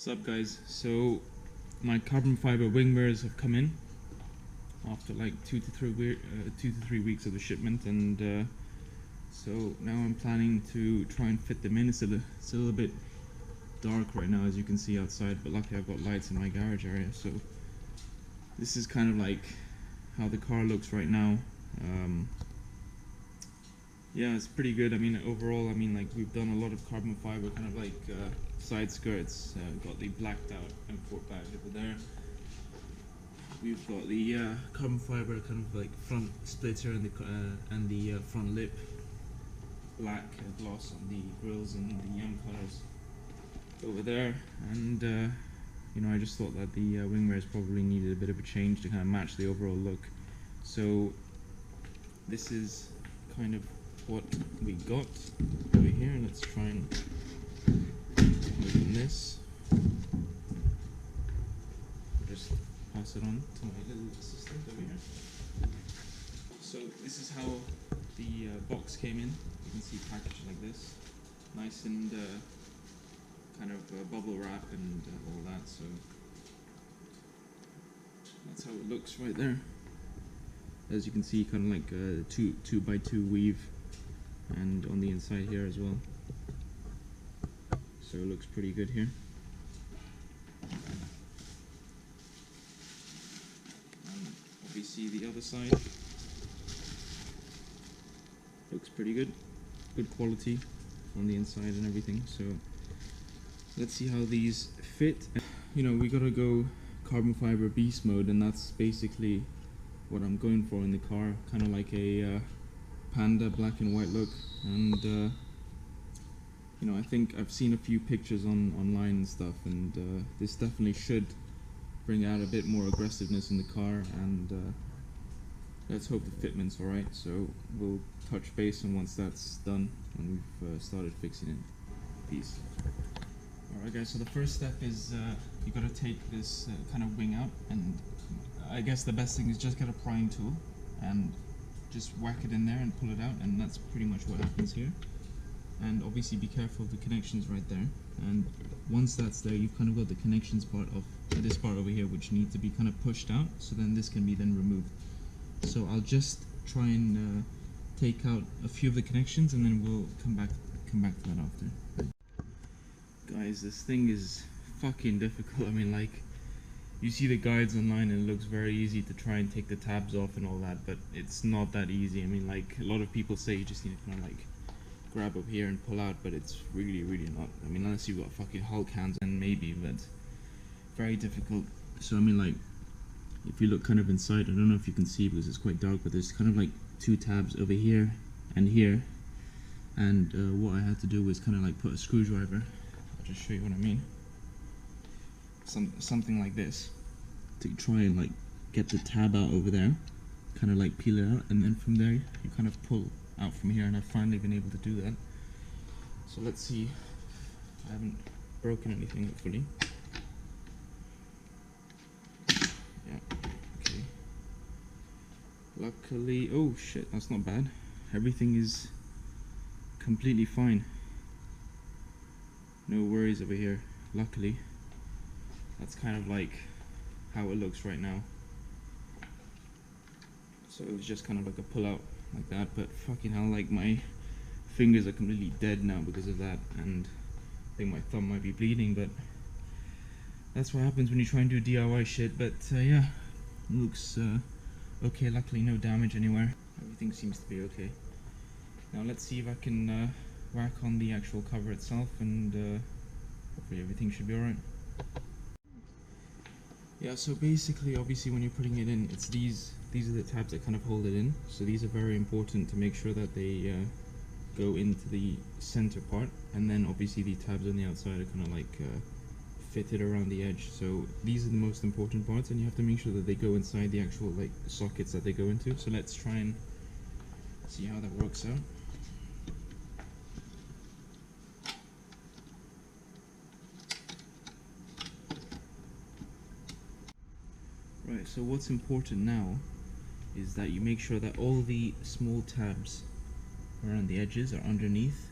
What's up, guys? So my carbon fiber wing mirrors have come in after like 2 to 3 weeks of the shipment, and so now I'm planning to try and fit them in. It's a little bit dark right now, as you can see outside, but luckily I've got lights in my garage area, so this is kind of like how the car looks right now. Yeah, it's pretty good. I mean, overall, I mean, like, we've done a lot of carbon fiber, kind of like side skirts. Got the blacked out M4 badge over there. We've got the carbon fiber kind of like front splitter and the front lip black gloss on the grills and the young colors over there. And you know, I just thought that the wing mirrors probably needed a bit of a change to kind of match the overall look. So this is kind of what we got over here. Let's try and open this. Just pass it on to my little assistant over here. So this is how the box came in. You can see packaged like this, nice and kind of bubble wrap and all that. So that's how it looks right there. As you can see, kind of like a 2x2 weave, and on the inside here as well. So it looks pretty good here. And obviously the other side looks pretty good. Good quality on the inside and everything. So let's see how these fit. You know, we gotta go carbon fiber beast mode, and that's basically what I'm going for in the car. Kind of like a panda black and white look, and you know, I think I've seen a few pictures online and stuff, and this definitely should bring out a bit more aggressiveness in the car, and let's hope the fitment's alright. So we'll touch base on once that's done and we've started fixing it. Peace. Alright guys, so the first step is you gotta take this kind of wing out, and I guess the best thing is just get a prying tool and just whack it in there and pull it out, and that's pretty much what happens here. And obviously be careful of the connections right there, and once that's there, you've kind of got the connections part of this part over here, which need to be kind of pushed out, so then this can be then removed. So I'll just try and take out a few of the connections, and then we'll come back to that after. Guys, this thing is fucking difficult. I mean, like, you see the guides online and it looks very easy to try and take the tabs off and all that, but it's not that easy. I mean, like, a lot of people say you just need to kind of like grab up here and pull out, but it's really not. I mean, unless you've got fucking Hulk hands, and maybe, but very difficult. So I mean, like, if you look kind of inside, I don't know if you can see because it's quite dark, but there's kind of like two tabs over here and here, and what I had to do was kind of like put a screwdriver. I'll just show you what I mean. Something like this, to try and like get the tab out over there, kind of like peel it out, and then from there you kind of pull out from here, and I've finally been able to do that. So let's see. I haven't broken anything, hopefully. Yeah, okay. Luckily, oh shit, that's not bad. Everything is completely fine. No worries over here, luckily. That's kind of like how it looks right now. So it was just kind of like a pull out like that, but fucking hell, like, my fingers are completely dead now because of that, and I think my thumb might be bleeding, but that's what happens when you try and do DIY shit. But yeah, it looks okay. Luckily no damage anywhere. Everything seems to be okay. Now let's see if I can whack on the actual cover itself, and hopefully everything should be alright. Yeah, so basically, obviously, when you're putting it in, it's these are the tabs that kind of hold it in. So these are very important to make sure that they go into the center part, and then obviously the tabs on the outside are kind of like fitted around the edge. So these are the most important parts, and you have to make sure that they go inside the actual like sockets that they go into. So let's try and see how that works out. Right, so what's important now is that you make sure that all the small tabs around the edges are underneath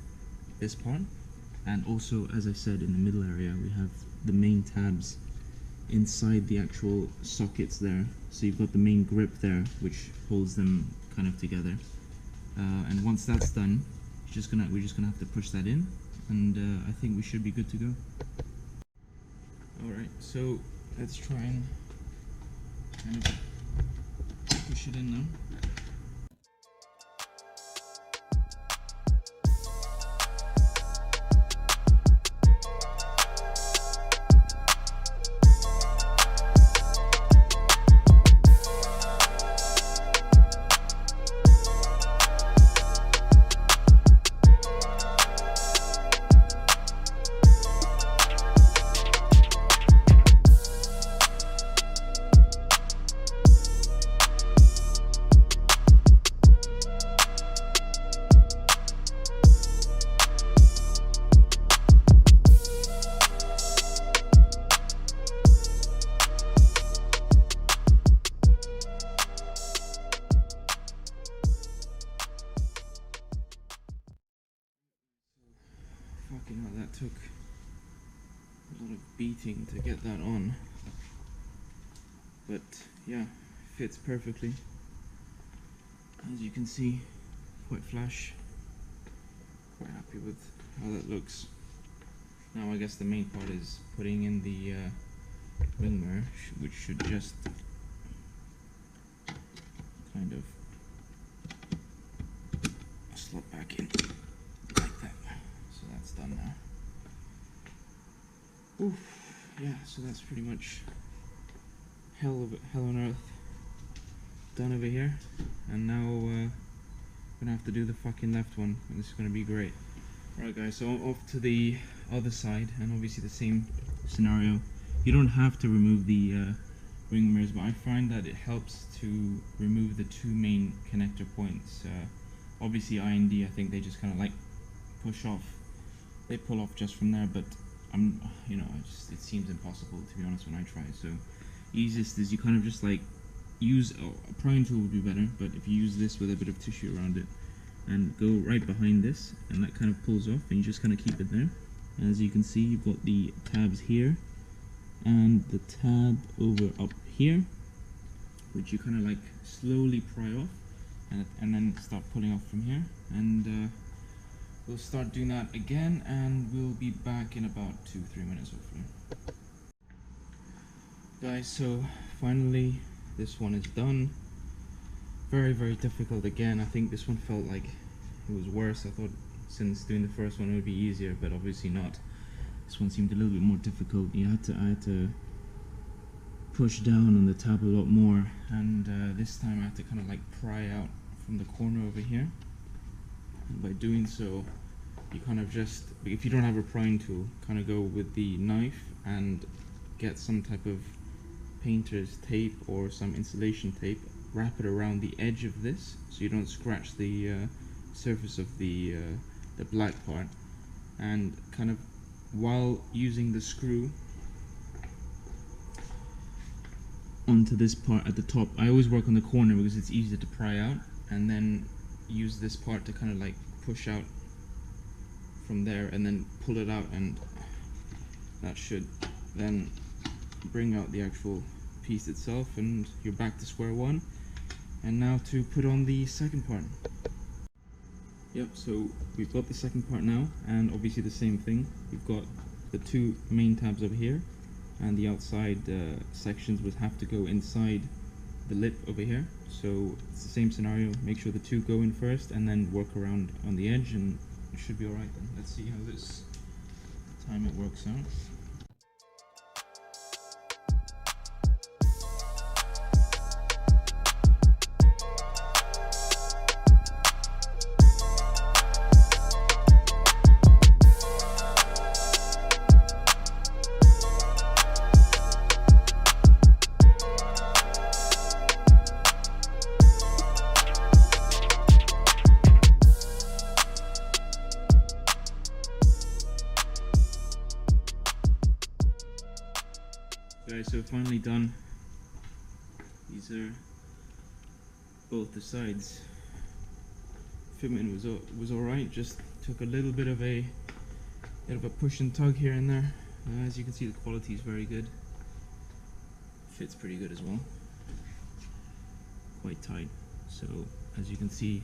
this part, And also, as I said, in the middle area we have the main tabs inside the actual sockets there. So you've got the main grip there, which holds them kind of together. And once that's done, we're just gonna have to push that in, and I think we should be good to go. Alright, so let's try and kind of push it in now. Fucking hell, that took a lot of beating to get that on, but yeah, fits perfectly. As you can see, quite flash. Quite happy with how that looks. Now I guess the main part is putting in the wing mirror, which should just kind of slot back in like that. So that's done now. Oof, yeah, so that's pretty much hell on earth done over here. And now we're gonna have to do the fucking left one, and this is gonna be great. Alright guys, so off to the other side, and obviously the same scenario. You don't have to remove the wing mirrors, but I find that it helps to remove the two main connector points. Obviously I and D, I think they just kind of like push off. They pull off just from there, but it seems impossible, to be honest, when I try. So easiest is you kind of just like use a prying tool would be better, but if you use this with a bit of tissue around it and go right behind this, and that kind of pulls off, and you just kind of keep it there. And as you can see, you've got the tabs here and the tab over up here, which you kind of like slowly pry off, and then start pulling off from here. And we'll start doing that again, and we'll be back in about 2-3 minutes hopefully. Guys, so finally this one is done. Very difficult again. I think this one felt like it was worse. I thought since doing the first one it would be easier, but obviously not. This one seemed a little bit more difficult. I had to push down on the tab a lot more, and this time I had to kind of like pry out from the corner over here. And by doing so, you kind of just, if you don't have a prying tool, kind of go with the knife and get some type of painter's tape or some insulation tape, wrap it around the edge of this so you don't scratch the surface of the black part, and kind of while using the screw onto this part at the top. I always work on the corner because it's easier to pry out, and then use this part to kind of like push out from there and then pull it out, and that should then bring out the actual piece itself, and you're back to square one. And now to put on the second part. Yep, so we've got the second part now, and obviously the same thing. We've got the two main tabs over here, and the outside sections would have to go inside the lip over here. So it's the same scenario. Make sure the two go in first, and then work around on the edge, and it should be alright then. Let's see how this time it works out. Guys, so finally done. These are both the sides. Fitment was alright, just took a little bit of a Bit of a push and tug here and there. As you can see, the quality is very good. Fits pretty good as well. Quite tight. So as you can see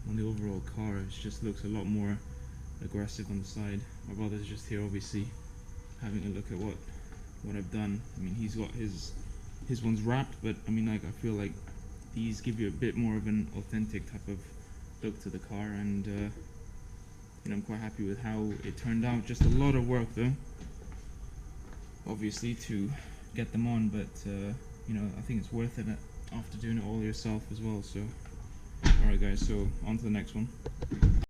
on the overall car, it just looks a lot more aggressive on the side. My brother's just here obviously having a look at what I've done. I mean, he's got his one's wrapped, but I mean, like, I feel like these give you a bit more of an authentic type of look to the car, and you know, I'm quite happy with how it turned out. Just a lot of work though, obviously, to get them on, but you know, I think it's worth it after doing it all yourself as well. So alright guys, so on to the next one.